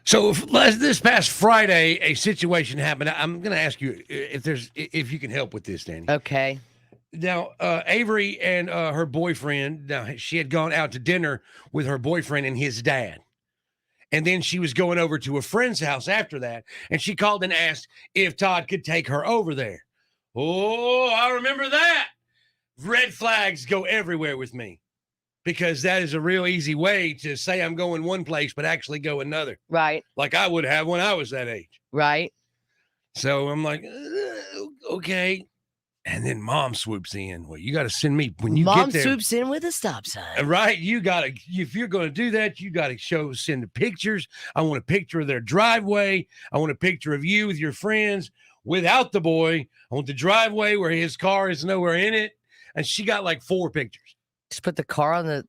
So this past Friday, a situation happened. I'm going to ask you if you can help with this, Danny. Okay. Now, Avery and her boyfriend. Now, she had gone out to dinner with her boyfriend and his dad, and then she was going over to a friend's house after that, and she called and asked if Todd could take her over there. Oh, I remember that. Red flags go everywhere with me because that is a real easy way to say I'm going one place, but actually go another. Right. Like I would have when I was that age. Right. So I'm like, okay. And then mom swoops in. Well, you got to send me when you Mom get there. swoops in with a stop sign. Right. You got to, if you're going to do that, you got to send the pictures. I want a picture of their driveway. I want a picture of you with your friends without the boy. I want the driveway where his car is nowhere in it. And she got like 4 pictures. Just put the car on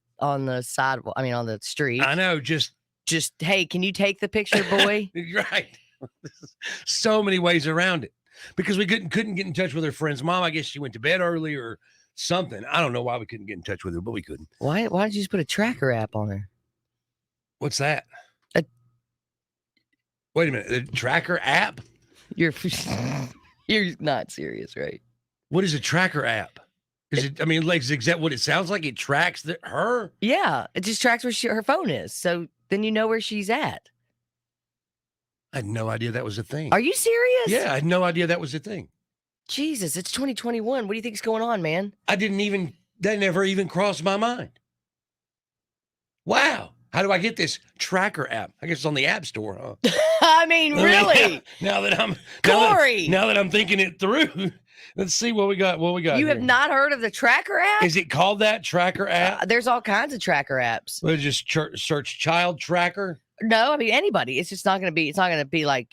the sidewalk. I mean, on the street. I know. Just hey, can you take the picture, boy? Right. So many ways around it because we couldn't get in touch with her friend's mom. I guess she went to bed early or something. I don't know why we couldn't get in touch with her, but we couldn't. Why did you just put a tracker app on her? What's that? Wait a minute. The tracker app? You're not serious, right? What is a tracker app? Is it? I mean, like, is that what it sounds like? It tracks her? Yeah, it just tracks where her phone is. So then you know where she's at. I had no idea that was a thing. Are you serious? Yeah, I had no idea that was a thing. Jesus, it's 2021. What do you think's going on, man? That never even crossed my mind. Wow. How do I get this tracker app? I guess it's on the App Store, huh? I mean, really? Now that I'm Corey. Now that I'm thinking it through, let's see what we got. You have not heard of the tracker app? Is it called that tracker app? There's all kinds of tracker apps. We'll just search child tracker. No, I mean anybody. It's just not going to be. It's not going to be like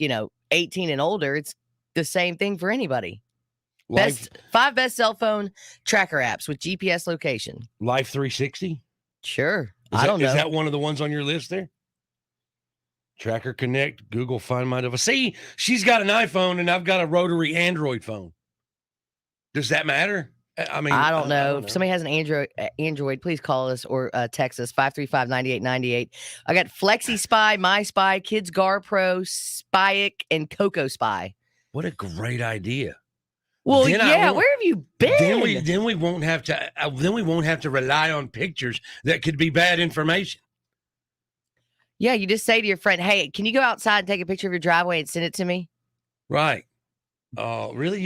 18 and older. It's the same thing for anybody. 5 best cell phone tracker apps with GPS location. Life 360. Sure. I don't know. Is that one of the ones on your list there? Tracker Connect, Google Find My Device. See, she's got an iPhone and I've got a rotary Android phone. Does that matter? I mean, I don't know. If somebody has an Android, please call us or text us 535-9898. I got Flexi Spy, My Spy, Kids Gar Pro, Spyik, and Coco Spy. What a great idea! Well, yeah, where have you been? Then we won't have to rely on pictures that could be bad information. Yeah, you just say to your friend, "Hey, can you go outside and take a picture of your driveway and send it to me?" Right. Oh, really?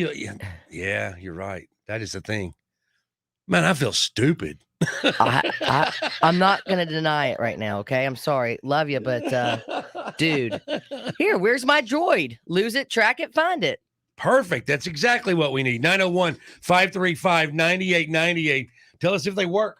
Yeah, you're right. That is the thing. Man, I feel stupid. I'm not going to deny it right now, okay? I'm sorry. Love you, but dude, here, where's my droid? Lose it, track it, find it. Perfect. That's exactly what we need. 901-535-9898. Tell us if they work.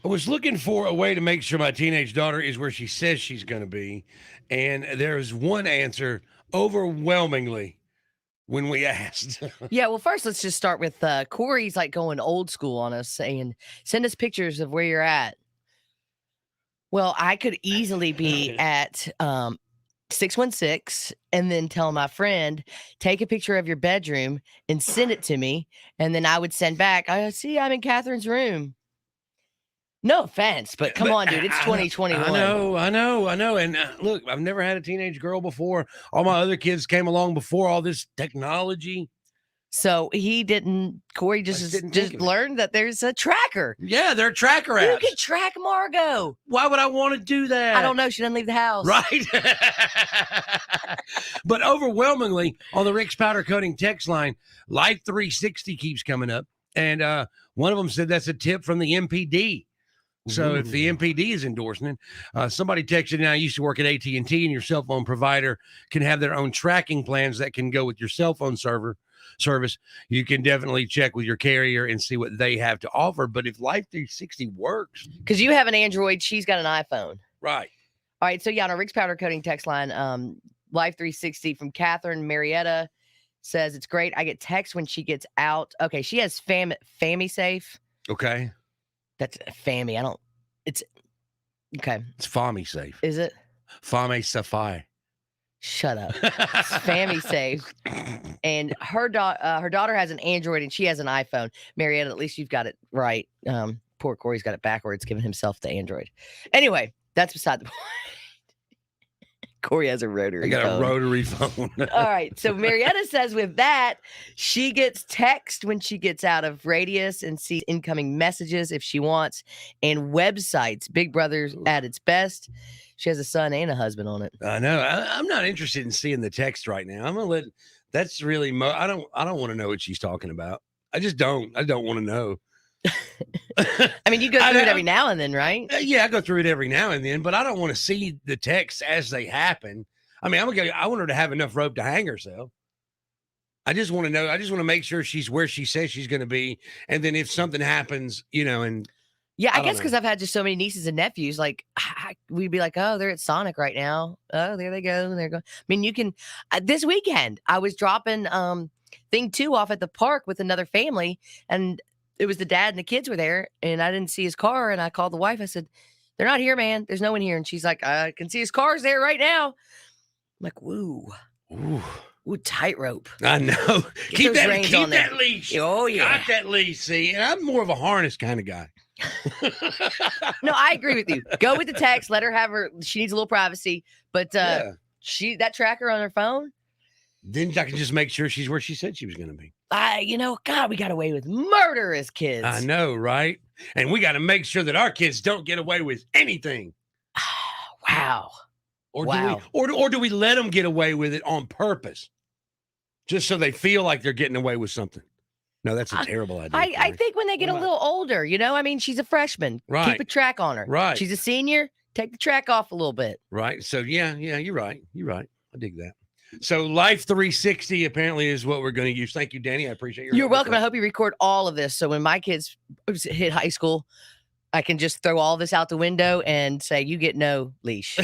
I was looking for a way to make sure my teenage daughter is where she says she's going to be. And there's one answer overwhelmingly when we asked. Yeah, well, first let's just start with Corey's like going old school on us, saying, "Send us pictures of where you're at." Well, I could easily be at 616 and then tell my friend, take a picture of your bedroom and send it to me. And then I would send back, I see I'm in Catherine's room. No offense, but come on, dude. It's 2021. I know. And look, I've never had a teenage girl before. All my other kids came along before all this technology. So he didn't, Corey just learned that there's a tracker. Yeah, they're tracker apps. You can track Margot. Why would I want to do that? I don't know. She doesn't leave the house. Right. But overwhelmingly on the Rick's Powder Coating text line, Life 360 keeps coming up. And one of them said that's a tip from the MPD. So if the MPD is endorsing it, somebody texted, "Now I used to work at AT&T, and your cell phone provider can have their own tracking plans that can go with your cell phone service. You can definitely check with your carrier and see what they have to offer. But if Life 360 works, because you have an Android, she's got an iPhone, right? All right. So yeah, on a Rick's Powder Coating text line, Life 360 from Catherine Marietta says it's great. I get texts when she gets out. Okay, she has Fammy Safe. Okay. That's Fammy. It's okay. It's Fammy Safe. Is it? Fammy Safai. Shut up. It's Fammy Safe. And her daughter has an Android and she has an iPhone. Marietta, at least you've got it right. Poor Corey's got it backwards, giving himself the Android. Anyway, that's beside the point. Corey has a rotary phone. A rotary phone. All right. So Marietta says with that, she gets text when she gets out of radius and sees incoming messages if she wants, and websites. Big Brother at its best. She has a son and a husband on it. I know. I'm not interested in seeing the text right now. I'm gonna let. That's really. I don't want to know what she's talking about. I just don't. I don't want to know. I mean, you go through it every now and then, right? Yeah, I go through it every now and then, but I don't want to see the texts as they happen. I mean, I want her to have enough rope to hang herself. I just want to know. I just want to make sure she's where she says she's going to be, and then if something happens, and yeah, I guess because I've had just so many nieces and nephews, like we'd be like, oh, they're at Sonic right now. Oh, there they go. There go. I mean, you can. This weekend, I was dropping thing 2 off at the park with another family, and it was the dad and the kids were there, and I didn't see his car. And I called the wife. I said, "They're not here, man. There's no one here." And she's like, "I can see his car's there right now." I'm like, "Woo, ooh, tightrope." I know. Keep that leash. Oh yeah, got that leash. See, and I'm more of a harness kind of guy. No, I agree with you. Go with the text. Let her have her. She needs a little privacy, but that tracker on her phone. Then I can just make sure she's where she said she was going to be. God, we got away with murder as kids. I know, right? And we got to make sure that our kids don't get away with anything. Wow. Or do we let them get away with it on purpose, just so they feel like they're getting away with something? No, that's a terrible idea. I think when they get a little older, I mean, she's a freshman. Right. Keep a track on her. Right. She's a senior. Take the track off a little bit. Right. So yeah, you're right. I dig that. So Life 360 apparently is what we're going to use. Thank you, Danny. I appreciate your. You're welcome. I hope you record all of this, so when my kids hit high school, I can just throw all this out the window and say, "You get no leash."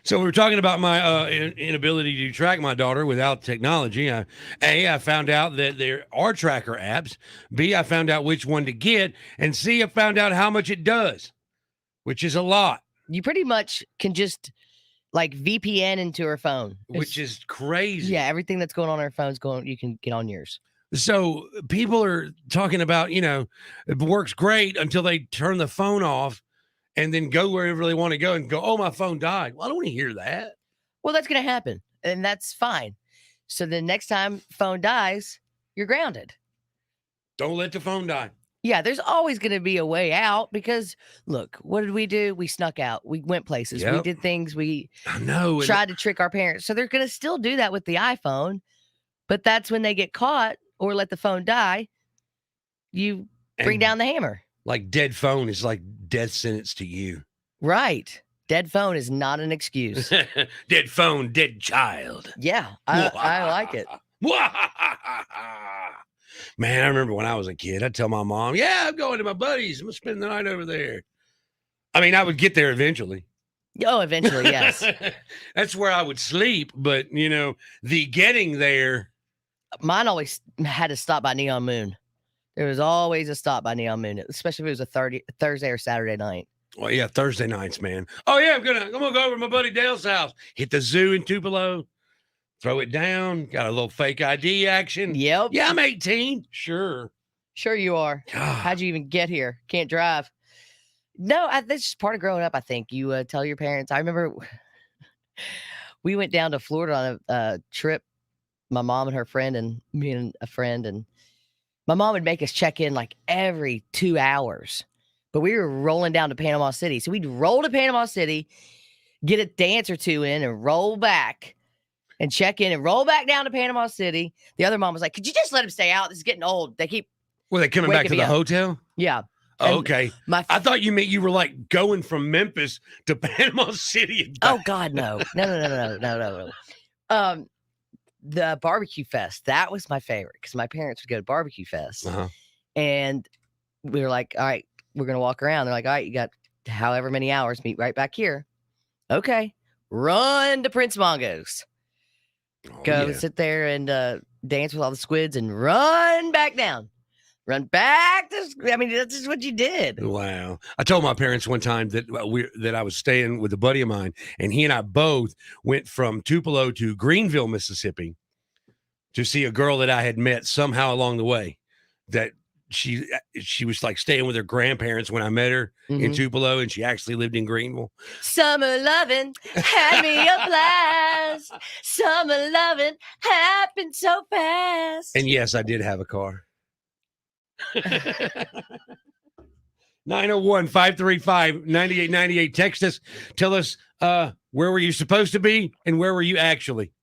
So we were talking about my inability to track my daughter without technology. I found out that there are tracker apps. B, I found out which one to get, and C, I found out how much it does, which is a lot, You pretty much can just like VPN into her phone. which is crazy. Yeah, everything that's going on her phone's going. You can get on yours. So people are talking about, it works great until they turn the phone off and then go wherever they want to go and go, oh, my phone died. Well, I don't want to hear that. Well, that's going to happen, and that's fine. So the next time phone dies, you're grounded. Don't let the phone die. Yeah, there's always going to be a way out because look, what did we do? We snuck out. We went places. We Yep. did things. We I know. tried to trick our parents. So they're going to still do that with the iPhone, but that's when they get caught or let the phone die. You bring And down the hammer. like dead phone is like death sentence to you. Right. Dead phone is not an excuse. Dead phone, dead child. Yeah, I like it. Man, I remember when I was a kid, I'd tell my mom, yeah, I'm going to my buddies. I'm going to spend the night over there. I mean, I would get there eventually. Oh, eventually, yes. That's where I would sleep. But, the getting there. Mine always had to stop by Neon Moon. There was always a stop by Neon Moon, especially if it was a Thursday or Saturday night. Well, yeah, Thursday nights, man. Oh, yeah, I'm gonna go over to my buddy Dale's house, hit the zoo in Tupelo, throw it down, got a little fake ID action. Yep. Yeah, I'm 18. Sure. Sure you are. God. How'd you even get here? Can't drive. No, that's just part of growing up, I think. You tell your parents. I remember we went down to Florida on a trip, my mom and her friend and me and a friend, and my mom would make us check in like every 2 hours. But we were rolling down to Panama City. So we'd roll to Panama City, get a dance or two in, and roll back and check in and roll back down to Panama City. The other mom was like, could you just let him stay out? This is getting old. They keep, Were they coming back waking to me the up. hotel? yeah. Oh, And okay. My I thought you meant you were like going from Memphis to Panama City. And Oh back. God, no. No. The barbecue fest, that was my favorite because my parents would go to barbecue fest. Uh-huh. And we were like, all right, we're gonna walk around. They're like, all right, you got however many hours, meet right back here. Okay. Run to Prince Mongo's. Oh, Go yeah. sit there and dance with all the squids and run back down. Run back to, I mean, that's just what you did. Wow. I told my parents one time that that I was staying with a buddy of mine, and he and I both went from Tupelo to Greenville, Mississippi to see a girl that I had met somehow along the way. That she was like staying with her grandparents when I met her in Mhm. Tupelo, and she actually lived in Greenville. Summer loving had me a blast. Summer loving happened so fast. And yes, I did have a car. 901-535-9898. Text us. Tell us where were you supposed to be and where were you actually?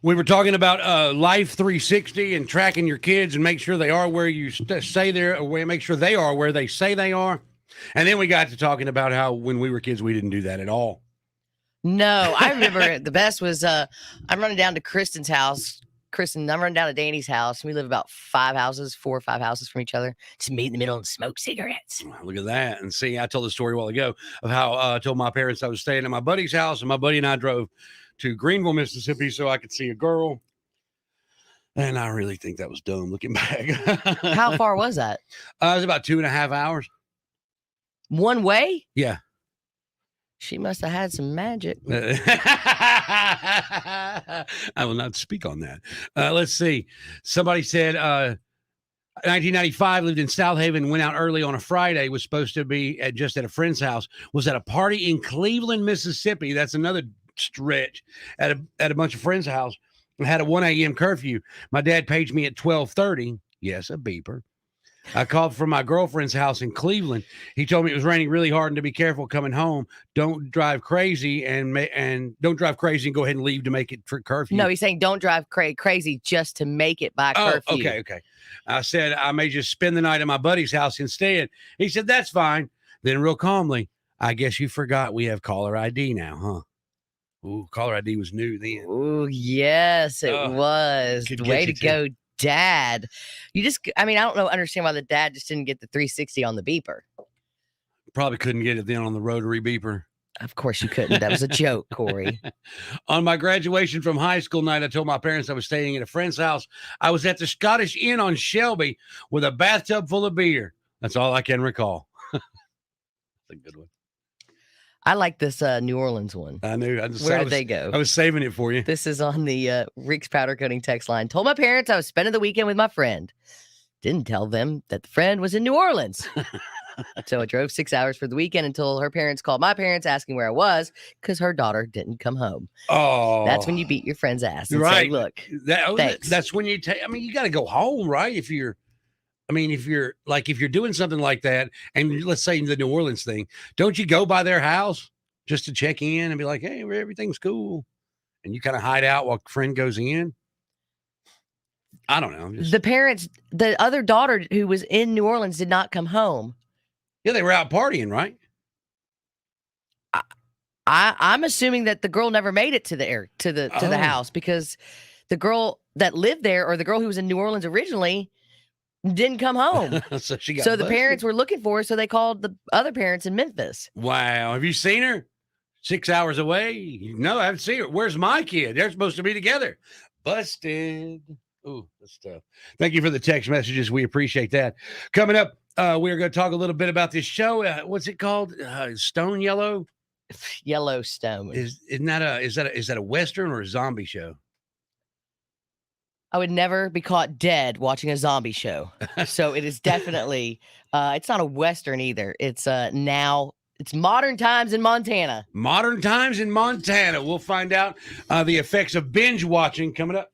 We were talking about Life 360 and tracking your kids and make sure they are where you say they're, or make sure they are where they say they are. And then we got to talking about how when we were kids, we didn't do that at all. No, I remember the best was I'm running down to Kristen's house. I'm running down to Danny's house. We live about 4 or 5 houses from each other. Just meet in the middle and smoke cigarettes. Look at that. And see, I told the story a while ago of how I told my parents I was staying at my buddy's house, and my buddy and I drove to Greenville, Mississippi, so I could see a girl. And I really think that was dumb looking back. How far was that? It was about 2.5 hours. One way? Yeah. She must have had some magic. I will not speak on that. Let's see. Somebody said 1995, lived in South Haven, went out early on a Friday, was supposed to be just at a friend's house, was at a party in Cleveland, Mississippi. That's another stretch at a bunch of friends' house. Had a 1 a.m. curfew. My dad paged me at 12:30. Yes, a beeper. I called from my girlfriend's house in Cleveland. He told me it was raining really hard and to be careful coming home. Don't drive crazy and don't drive crazy and go ahead and leave to make it for curfew. No, he's saying don't drive crazy just to make it by curfew. Okay. I said I may just spend the night at my buddy's house instead. He said that's fine. Then real calmly, I guess you forgot we have caller ID now, huh? Ooh, caller ID was new then. Oh, yes, it was. Way to go, Dad. I don't understand why the dad just didn't get the 360 on the beeper. Probably couldn't get it then on the rotary beeper. Of course you couldn't. That was a joke, Corey. On my graduation from high school night, I told my parents I was staying at a friend's house. I was at the Scottish Inn on Shelby with a bathtub full of beer. That's all I can recall. That's a good one. I like this New Orleans one. I knew. Where did they go? I was saving it for you. This is on the Rick's Powder Coating text line. Told my parents I was spending the weekend with my friend. Didn't tell them that the friend was in New Orleans. So I drove 6 hours for the weekend until her parents called my parents asking where I was because her daughter didn't come home. Oh. That's when you beat your friend's ass and right. say, look, thanks. That's when you take, you got to go home, right? If you're doing something like that, and let's say the New Orleans thing, don't you go by their house just to check in and be like, hey, everything's cool? And you kind of hide out while friend goes in? I don't know. The other daughter who was in New Orleans did not come home. Yeah, they were out partying, right? I'm assuming that the girl never made it to the house because the girl that lived there, or the girl who was in New Orleans originally, didn't come home. So the parents were looking for her, so they called the other parents in Memphis. Wow. Have you seen her? 6 hours away? No, I haven't seen her. Where's my kid? They're supposed to be together. Busted. Ooh, that's tough. Thank you for the text messages. We appreciate that. Coming up, we're going to talk a little bit about this show. What's it called? Stone Yellow? Yellowstone. Is that a Western or a zombie show? I would never be caught dead watching a zombie show. So it is definitely, it's not a Western either. It's it's Modern Times in Montana. Modern Times in Montana. We'll find out the effects of binge watching coming up.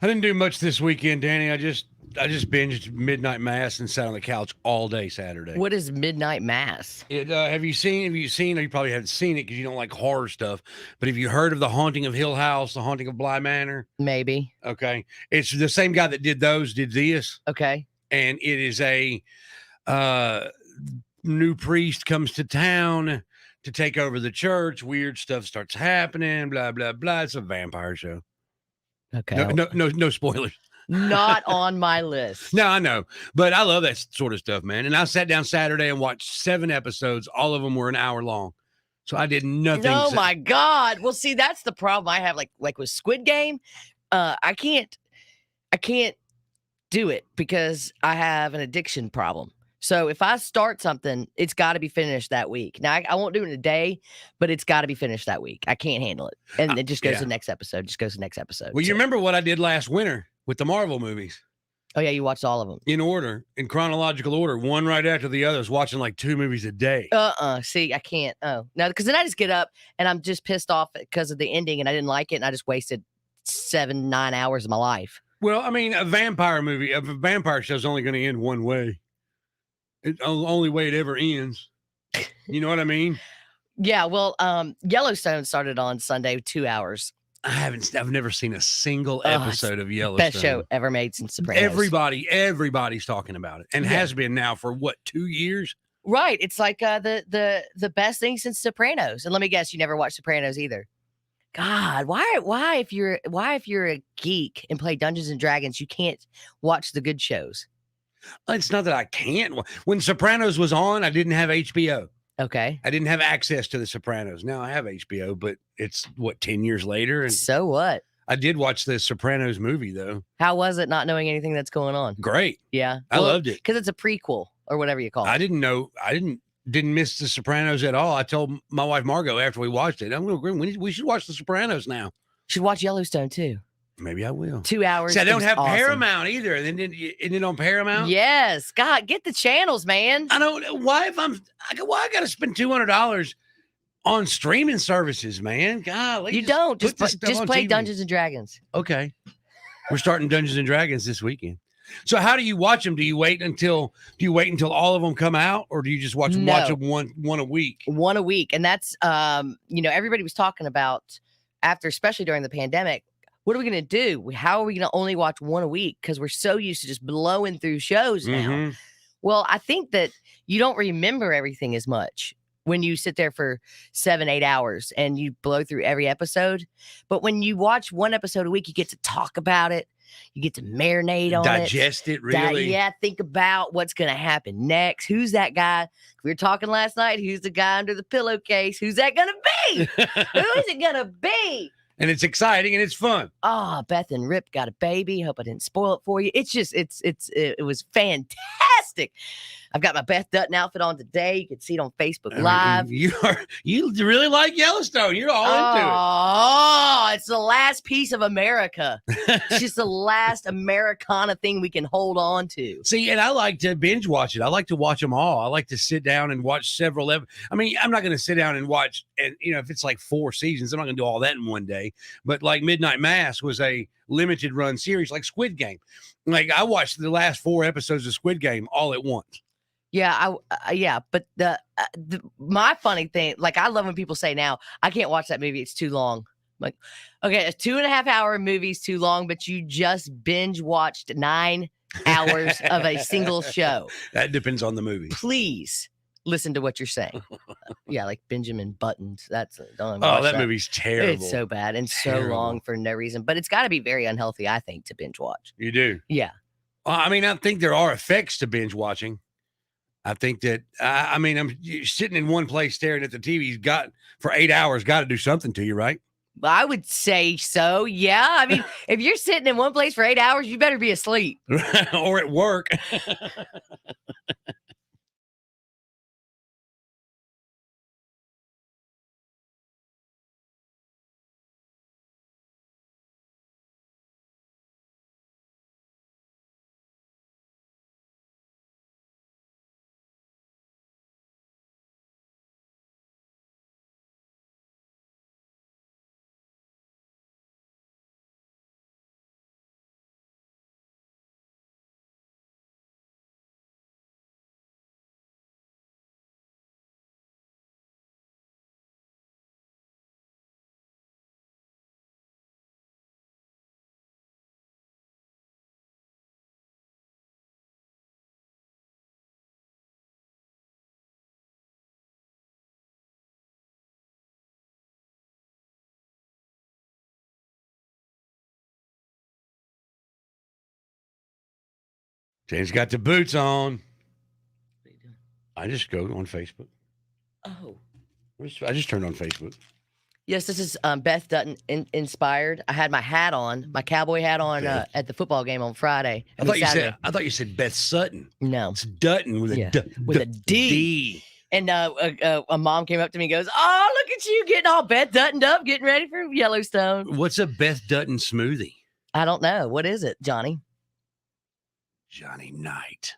I didn't do much this weekend, Danny. I just binged Midnight Mass and sat on the couch all day Saturday. What is Midnight Mass? Have you seen? Have you seen? Or you probably haven't seen it because you don't like horror stuff. But have you heard of the Haunting of Hill House, the Haunting of Bly Manor? Maybe. Okay, it's the same guy that did those. Did this, Okay. and it is a new priest comes to town to take over the church. Weird stuff starts happening. Blah blah blah. It's a vampire show. Okay. No spoilers. Not on my list. No, I know, but I love that sort of stuff, man. And I sat down Saturday and watched 7 episodes. All of them were an hour long, so I did nothing. Oh my God. Well, see, that's the problem I have. Like with Squid Game, I can't do it because I have an addiction problem. So if I start something, it's got to be finished that week. Now I won't do it in a day, but it's got to be finished that week. I can't handle it, and it just goes to the next episode. Just goes to the next episode. Well, you So- remember what I did last winter with the Marvel movies Oh yeah, you watched all of them. in order, in chronological order, one right after the other. I was watching like 2 movies a day. See, I can't. Oh no, because then I just get up and I'm just pissed off because of the ending, and I didn't like it, and I just wasted 7-9 hours of my life. Well, I mean, a vampire show is only going to end one way. It's the only way it ever ends. You know what I mean? Yeah, well, Yellowstone started on Sunday, 2 hours. I've never seen a single Oh, episode of Yellowstone. Best show ever made since Sopranos. Everybody's talking about it, and Yeah. has been now for what, 2 years? Right. It's like the best thing since Sopranos. And let me guess, you never watched Sopranos either. God, why if you're a geek and play Dungeons and Dragons, you can't watch the good shows? It's not that I can't. When Sopranos was on, I didn't have HBO. Okay. I didn't have access to the Sopranos. Now I have HBO, but it's what, 10 years later, and So what? I did watch the Sopranos movie though. How was it not knowing anything that's going on? Great, Yeah. I loved it. Because it's a prequel or whatever you call it. I didn't know. I didn't miss the Sopranos at all. I told my wife Margot after we watched it, I'm going to agree. We should watch the Sopranos now. Should watch Yellowstone too. Maybe I will. 2 hours. See, I it don't was have awesome. Paramount either. And then isn't it on Paramount? Yes. God, get the channels, man. I don't. Why I got to spend $200 on streaming services, man? God, You don't. put Just this stuff on play TV. Dungeons and Dragons. Okay, we're starting Dungeons and Dragons this weekend. So how do you watch them? Do you wait until all of them come out, or do you just watch them one a week? One a week. And that's everybody was talking about after, especially during the pandemic, what are we going to do? How are we going to only watch one a week? Because we're so used to just blowing through shows now. Mhm. Well, I think that you don't remember everything as much when you sit there for 7-8 hours and you blow through every episode. But when you watch one episode a week, you get to talk about it. You get to marinate on Digest it really. think about what's going to happen next. Who's that guy? We were talking last night. Who's the guy under the pillowcase? Who's that going to be? Who is it going to be? And it's exciting and it's fun. Oh, Beth and Rip got a baby. Hope I didn't spoil it for you. It's just, it was fantastic. I've got my Beth Dutton outfit on today. You can see it on Facebook Live. You really like Yellowstone. You're all into Oh, it's the last piece of America. It's just the last Americana thing we can hold on to. it. See, and I like to binge watch it. I like to watch them all. I like to sit down and watch several. I mean, I'm not going to sit down and watch, and if it's like 4 seasons, I'm not going to do all that in one day. But like Midnight Mass was a limited run series, like Squid Game. Like I watched the last 4 episodes of Squid Game all at once. Yeah, but my funny thing, like I love when people say now, I can't watch that movie, it's too long. I'm like, okay, a 2.5 hour movie's too long, but you just binge watched 9 hours of a single show. That depends on the movie. Please listen to what you're saying. Yeah, like Benjamin Buttons. Don't Oh, that movie's terrible. It's so bad and so Terrible. long for no reason, but it's got to be very unhealthy, I think, to binge watch. You do. Yeah. I mean, I think there are effects to binge watching. I think that you're sitting in one place staring at the TV. For 8 hours, got to do something to you, right? I would say so. Yeah. I mean, if you're sitting in one place for 8 hours, you better be asleep. Or at work. Jane's got the boots on. What are you doing? I just go on Facebook. Oh. I just turned on Facebook. Yes, this is Beth Dutton inspired. I had my hat on, my cowboy hat on at the football game on Friday. I thought you said Beth Sutton. No. It's Dutton with Yeah, a with a D. And a mom came up to me and goes, "Oh, look at you getting all Beth Duttoned up, getting ready for Yellowstone." What's a Beth Dutton smoothie? I don't know. What is it, Johnny? Johnny Knight.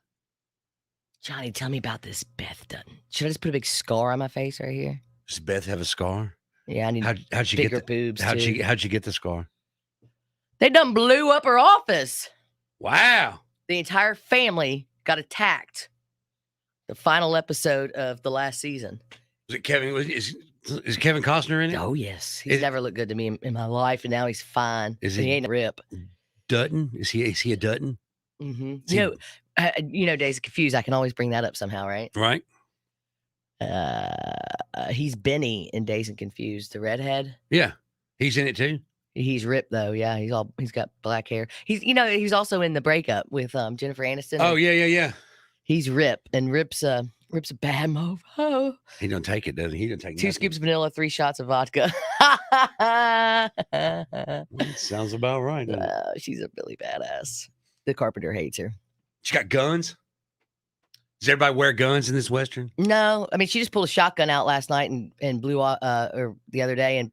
Johnny, tell me about this Beth Dutton. Should I just put a big scar on my face right here? Does Beth have a scar? Yeah, I need How'd she bigger get boobs. how'd she get the scar? They done blew up her office. Wow. The entire family got attacked. The final episode of the last season. Was it Kevin? Is Kevin Costner in it? Oh yes, he's never looked good to me in my life, and now he's fine. Is he he- ain't a rip? Dutton? Is he a Dutton? Mm-hmm. Is he- You know, Days of Confused. I can always bring that up somehow, right? Right? He's Benny in Days and Confused, the redhead. Yeah. He's in it too. He's ripped though. Yeah, he's got black hair. He's also in the breakup with Jennifer Aniston. Oh yeah. He's Rip, and Rip's a bad mofo. He don't take it, does he? He don't take 2 nothing. scoops of vanilla, 3 shots of vodka. Well, sounds about right. doesn't it? She's a really badass. The Carpenter hates her. She got guns. Does everybody wear guns in this Western? No, I mean she just pulled a shotgun out last night and blew or the other day and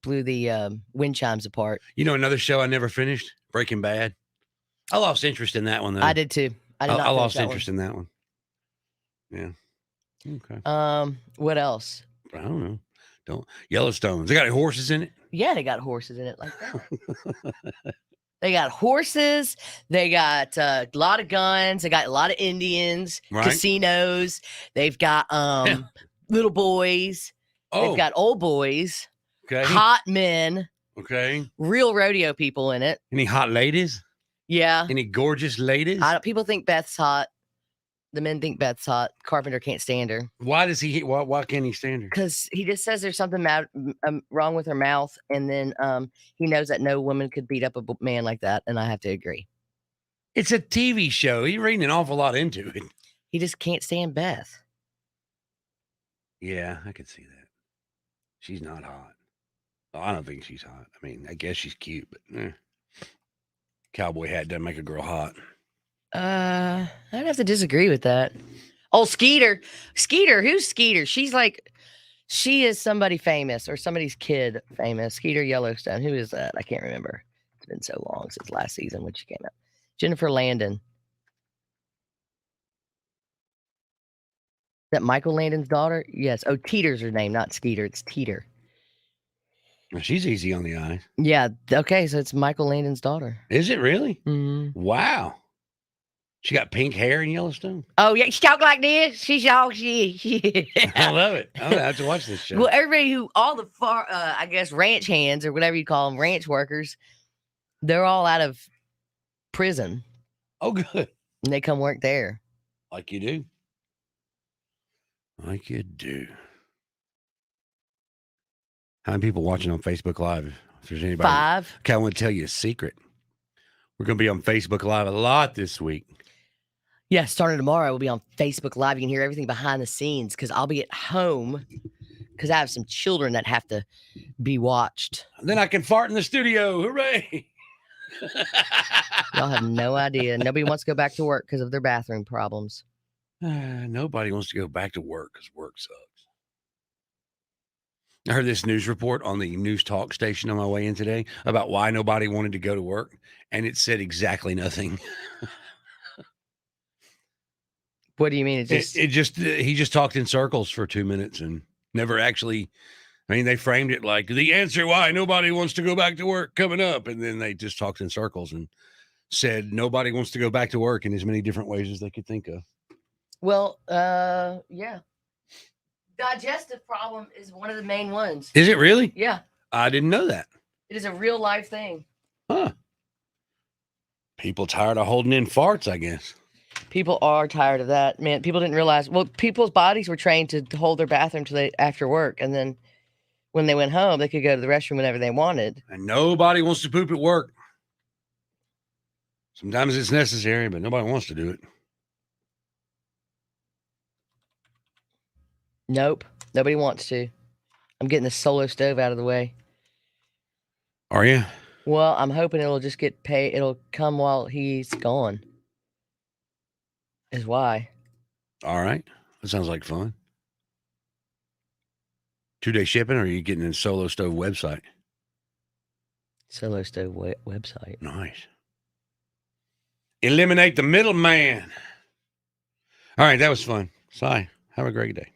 blew the wind chimes apart. You know another show I never finished? Breaking Bad. I lost interest in that one though. I did too. I lost interest in that one. Yeah. Okay. What else? I don't know. Yellowstone. They got horses in it. Yeah, they got horses in it like that. They got horses. They got a lot of guns. They got a lot of Indians, Right. casinos. They've got little boys. Oh, They've got old boys, okay. hot men, Okay. real rodeo people in it. Any hot ladies? Yeah. Any gorgeous ladies? People think Beth's hot. The men think Beth's hot. Carpenter can't stand her Why does he? Why can't he stand her? because he just says there's something wrong with her mouth, and then he knows that no woman could beat up a man like that, and I have to agree. It's a TV show. He's reading an awful lot into it. He just can't stand Beth. Yeah, I could see that. She's not hot. Well, I don't think she's hot. I mean, I guess she's cute, but cowboy hat doesn't make a girl hot. I'd have to disagree with that. Oh, Skeeter. Who's Skeeter? She is somebody famous or somebody's kid famous. Skeeter Yellowstone. Who is that? I can't remember. It's been so long since last season when she came out. Jennifer Landon. Is that Michael Landon's daughter? Yes. Oh, Teeter's her name, not Skeeter. It's Teeter. Well, she's easy on the eye. Yeah. Okay. So it's Michael Landon's daughter. Is it really? Mm-hmm. Wow. She got pink hair in Yellowstone. Oh, yeah. She talk like this. She's all she. I love it. I have to watch this show. Well, everybody all the I guess ranch hands or whatever you call them, ranch workers, they're all out of prison Oh, good. and they come work there. Like you do. Like you do. How many people watching on Facebook Live? If there's anybody. 5. Okay, I want to tell you a secret. We're going to be on Facebook Live a lot this week. Yeah, starting tomorrow, we'll be on Facebook Live. You can hear everything behind the scenes because I'll be at home because I have some children that have to be watched. Then I can fart in the studio. Hooray. Y'all have no idea. Nobody wants to go back to work because of their bathroom problems. Nobody wants to go back to work because work sucks. I heard this news report on the news talk station on my way in today about why nobody wanted to go to work, and it said exactly nothing. What do you mean? He just talked in circles for 2 minutes and never actually. I mean, they framed it like the answer why nobody wants to go back to work coming up, and then they just talked in circles and said nobody wants to go back to work in as many different ways as they could think of. Well, yeah. Digestive problem is one of the main ones. Is it really? Yeah, I didn't know that. it is a real life thing. Huh. People tired of holding in farts, I guess. People are tired of that, man. People didn't realize. Well, people's bodies were trained to hold their bathroom till after work, and then when they went home, they could go to the restroom whenever they wanted. And nobody wants to poop at work. Sometimes it's necessary, but nobody wants to do it. Nope. Nobody wants to. I'm getting the Solo Stove out of the way. Are you? Well, I'm hoping it'll just get paid. It'll come while he's gone. Is why. All right. That sounds like fun. 2-day shipping, or are you getting in Solo Stove website? Solo Stove website. Nice. Eliminate the middleman. All right, that was fun. Si, have a great day.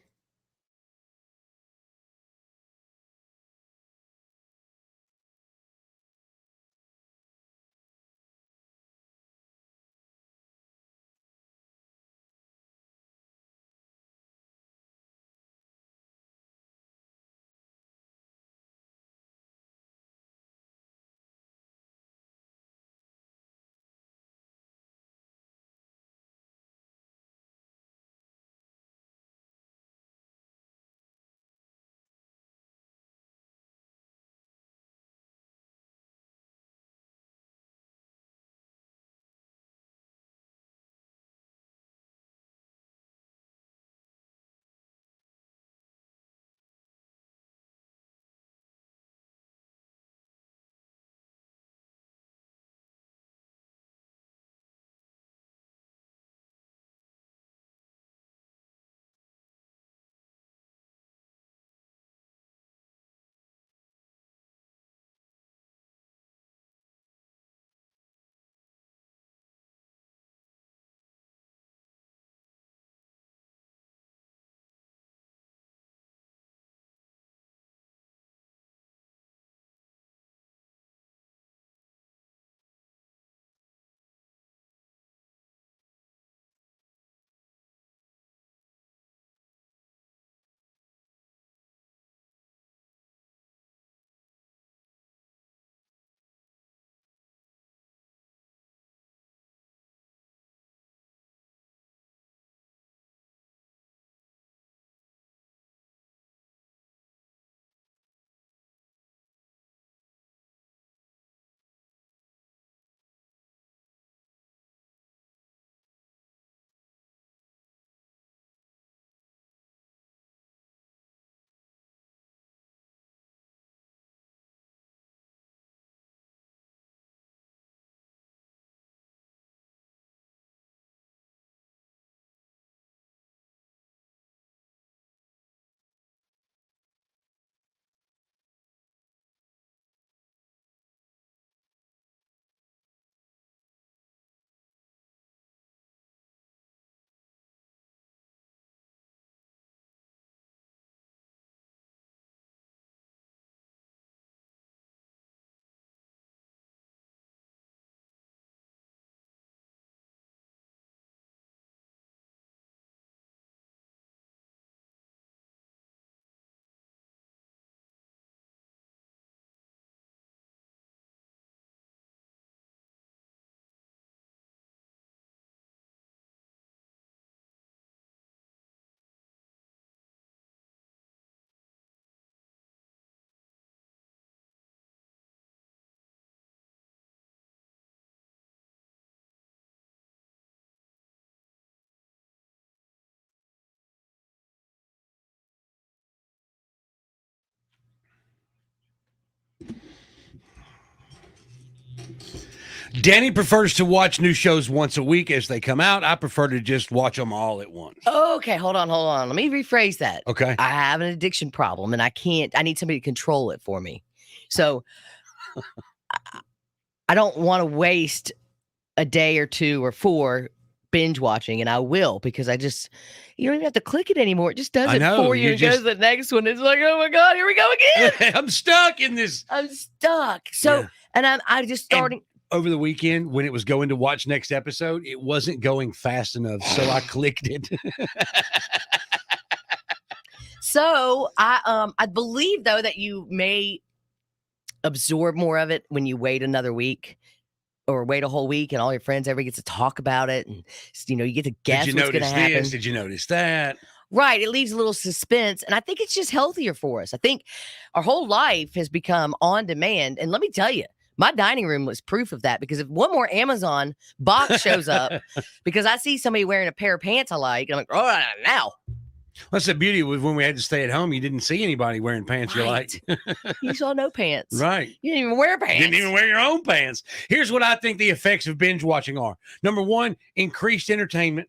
Danny prefers to watch new shows once a week as they come out. I prefer to just watch them all at once. Okay, hold on. Let me rephrase that. Okay. I have an addiction problem and I need somebody to control it for me. So I don't want to waste a day or 2 or 4 binge watching, and I will, because you don't even have to click it anymore. It just does it for you and goes to the next one. It's like, oh my God, here we go again. I'm stuck in this. I'm stuck. So, yeah. And I just starting. Over the weekend when it was going to watch next episode, it wasn't going fast enough, so I clicked it. So I believe though that you may absorb more of it when you wait another week or wait a whole week and all your friends ever gets to talk about it, and you get to guess what's going to happen. Did you notice that? Right. It leaves a little suspense. And I think it's just healthier for us. I think our whole life has become on demand. And let me tell you, My dining room was proof of that because if one more Amazon box shows up, because I see somebody wearing a pair of pants I like, I'm like, oh, now. That's the beauty of when we had to stay at home. You didn't see anybody wearing pants you like. You saw no pants. Right. You didn't even wear pants. Didn't even wear your own pants. Here's what I think the effects of binge watching are. Number one, increased entertainment.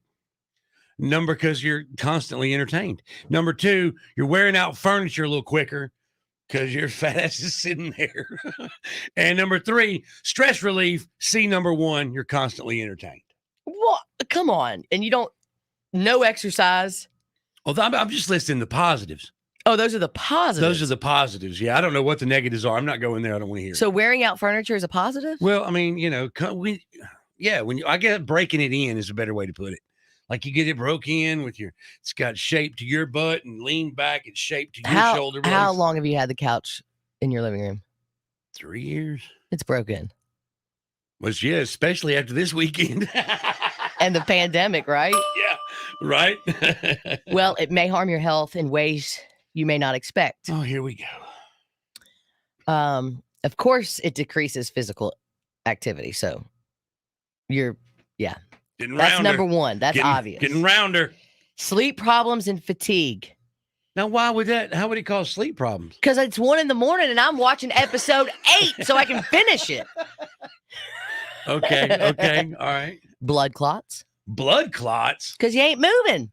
Because you're constantly entertained. Number two, you're wearing out furniture a little quicker because your fat ass is sitting there. And number three, stress relief. See, number one, you're constantly entertained. What? Come on. And you don't, no exercise. Well, I'm just listing the positives. Oh, those are the positives. Those are the positives. Yeah, I don't know what the negatives are. I'm not going there. I don't want to hear. So wearing out furniture is a positive? Well, I mean, when I guess breaking it in is a better way to put it. Like you get it broke in it's got shape to your butt and lean back. It's shaped to your shoulder blades. How long have you had the couch in your living room? 3 years. It's broken. Yeah, especially after this weekend. And the pandemic, right? Yeah, right. Well, it may harm your health in ways you may not expect. Oh, here we go. Of course, it decreases physical activity. So that's number one. That's obvious. Getting rounder. Sleep problems and fatigue. Now, why would that? How would it cause sleep problems? Because it's 1 a.m. and I'm watching episode 8 so I can finish it. Okay. All right. Blood clots. Blood clots? Because you ain't moving.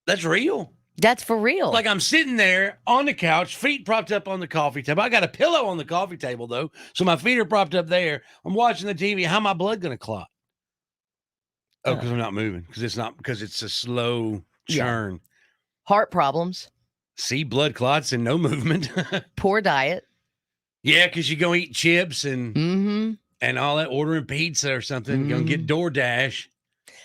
That's real. That's for real. Like I'm sitting there on the couch, feet propped up on the coffee table. I got a pillow on the coffee table, though. So my feet are propped up there. I'm watching the TV. How my blood going to clot? Oh, because I'm not moving. Because it's a slow churn. Heart problems. See, blood clots and no movement. Poor diet. Yeah, because you go eat chips and all that, ordering pizza or something. Gonna get DoorDash.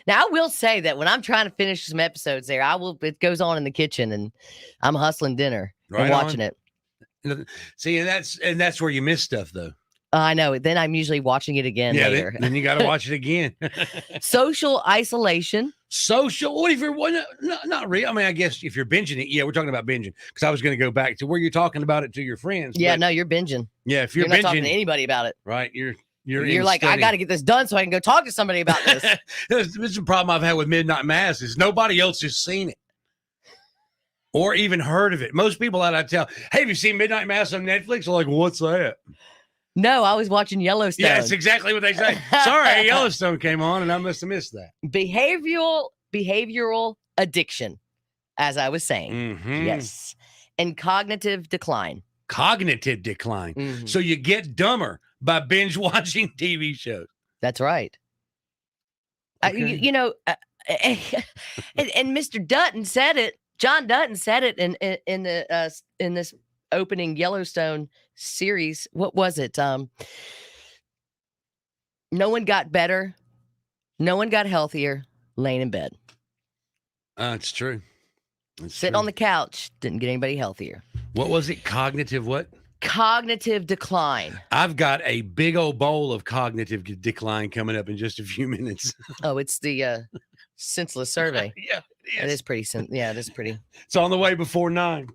Now I will say that when I'm trying to finish some episodes there, it goes on in the kitchen and I'm hustling dinner and watching it. See, and that's where you miss stuff though. I know. Then I'm usually watching it again later. Then you got to watch it again. Social isolation. What if you're not real? I mean, I guess if you're binging it, we're talking about binging because I was going to go back to where you're talking about it to your friends. Yeah, no, you're binging. Yeah, if you're not binging, talking to anybody about it, right? You're like, I got to get this done so I can go talk to somebody about this. This is a problem I've had with Midnight Mass is nobody else has seen it or even heard of it. Most people that I tell, hey, have you seen Midnight Mass on Netflix? They're like, what's that? No, I was watching Yellowstone. Yeah, that's exactly what they say. Sorry, Yellowstone came on and I must have missed that. Behavioral addiction, as I was saying. Yes. And cognitive decline. So you get dumber by binge watching TV shows. This right. Okay. And Mr. Dutton said it. John Dutton said it in this opening Yellowstone series. What was it? No one got better. No one got healthier laying in bed. It's true. Sitting on the couch didn't get anybody healthier. What was it? Cognitive what? Cognitive decline. I've got a big old bowl of cognitive decline coming up in just a few minutes. Oh, it's the senseless survey. Yeah, it is pretty. It is pretty. It's on the way before 9.